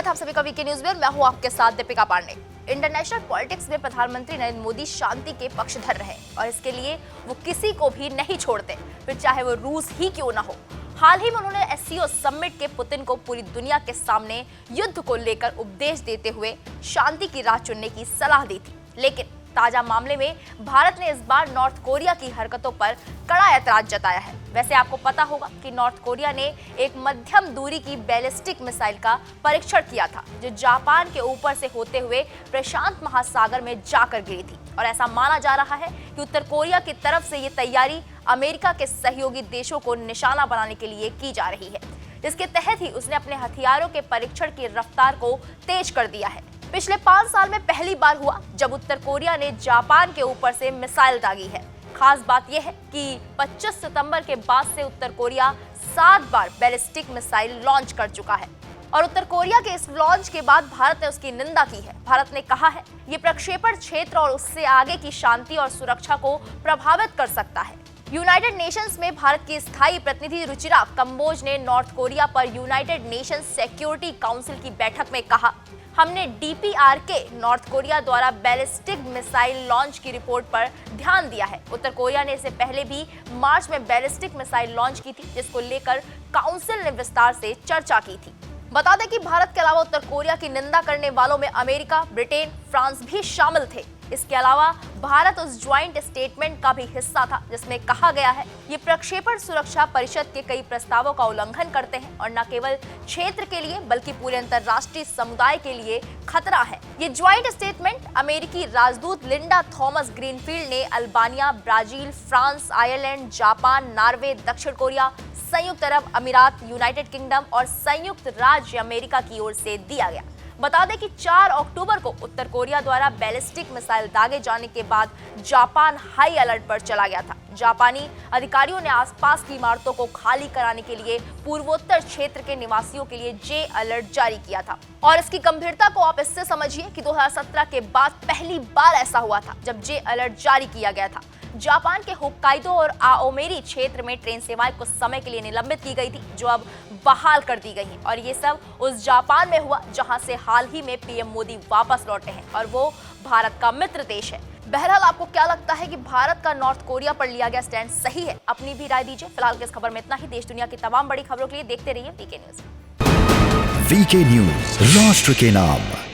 स्वागत है आप सभी का वीके न्यूज में। मैं हूं आपके साथ दीपिका पांडे। इंटरनेशनल पॉलिटिक्स में प्रधानमंत्री नरेंद्र मोदी शांति के पक्षधर रहे और इसके लिए वो किसी को भी नहीं छोड़ते, फिर चाहे वो रूस ही क्यों ना हो। हाल ही में उन्होंने एससीओ समिट के पुतिन को पूरी दुनिया के सामने युद्ध को लेकर उपदेश देते हुए शांति की राह चुनने की सलाह दी थी। लेकिन ताजा मामले में भारत ने इस बार नॉर्थ कोरिया की हरकतों पर कड़ा ऐतराज जताया है। वैसे आपको पता होगा कि नॉर्थ कोरिया ने एक मध्यम दूरी की बैलिस्टिक मिसाइल का परीक्षण किया था, जो जापान के ऊपर से होते हुए प्रशांत महासागर में जाकर गिरी थी। और ऐसा माना जा रहा है कि उत्तर कोरिया की तरफ से ये तैयारी अमेरिका के सहयोगी देशों को निशाना बनाने के लिए की जा रही है। इसके तहत ही उसने अपने हथियारों के परीक्षण की रफ्तार को तेज कर दिया है। पिछले 5 साल में पहली बार हुआ जब उत्तर कोरिया ने जापान के ऊपर से मिसाइल दागी है। खास बात यह है कि 25 सितंबर के बाद से उत्तर कोरिया 7 बार बैलिस्टिक मिसाइल लॉन्च कर चुका है और उत्तर कोरिया के इस लॉन्च के बाद भारत ने उसकी निंदा की है। भारत ने कहा है ये प्रक्षेपण क्षेत्र और उससे आगे की शांति और सुरक्षा को प्रभावित कर सकता है। यूनाइटेड नेशंस में भारत की स्थायी प्रतिनिधि रुचिरा कंबोज ने नॉर्थ कोरिया पर यूनाइटेड नेशंस सिक्योरिटी काउंसिल की बैठक में कहा, हमने डीपीआरके नॉर्थ कोरिया द्वारा बैलिस्टिक मिसाइल लॉन्च की रिपोर्ट पर ध्यान दिया है। उत्तर कोरिया ने इससे पहले भी मार्च में बैलिस्टिक मिसाइल लॉन्च की थी, जिसको लेकर काउंसिल ने विस्तार से चर्चा की थी। बता दें कि भारत के अलावा उत्तर कोरिया की निंदा करने वालों में अमेरिका, ब्रिटेन, फ्रांस भी शामिल थे। इसके अलावा भारत उस ज्वाइंट स्टेटमेंट का भी हिस्सा था जिसमें कहा गया है ये प्रक्षेपण सुरक्षा परिषद के कई प्रस्तावों का उल्लंघन करते हैं और न केवल क्षेत्र के लिए बल्कि पूरे अंतर्राष्ट्रीय समुदाय के लिए खतरा है। ये ज्वाइंट स्टेटमेंट अमेरिकी राजदूत लिंडा थॉमस ग्रीनफील्ड ने Albania, Brazil, France, Ireland, Japan, Norway, दक्षिण कोरिया, संयुक्त अरब अमीरात, यूनाइटेड किंगडम और संयुक्त राज्य अमेरिका की ओर से दिया गया। बता दें कि 4 अक्टूबर को उत्तर कोरिया द्वारा बैलिस्टिक मिसाइल दागे जाने के बाद जापान हाई अलर्ट पर चला गया था। जापानी अधिकारियों ने आसपास की इमारतों को खाली कराने के लिए पूर्वोत्तर क्षेत्र के निवासियों के लिए जे अलर्ट जारी किया था। और इसकी गंभीरता को आप इससे समझिए कि 2017 के बाद पहली बार ऐसा हुआ था जब जे अलर्ट जारी किया गया था। जापान के होक्काइडो और आओमेरी क्षेत्र में ट्रेन सेवाएं कुछ समय के लिए निलंबित की गई थी, जो अब बहाल कर दी गई है। और ये सब उस जापान में हुआ जहां से हाल ही में पीएम मोदी वापस लौटे हैं और वो भारत का मित्र देश है। बहरहाल आपको क्या लगता है कि भारत का नॉर्थ कोरिया पर लिया गया स्टैंड सही है? अपनी भी राय दीजिए। फिलहाल के इस खबर में इतना ही। देश दुनिया की तमाम बड़ी खबरों के लिए देखते रहिए वीके न्यूज। वीके न्यूज, राष्ट्र के नाम।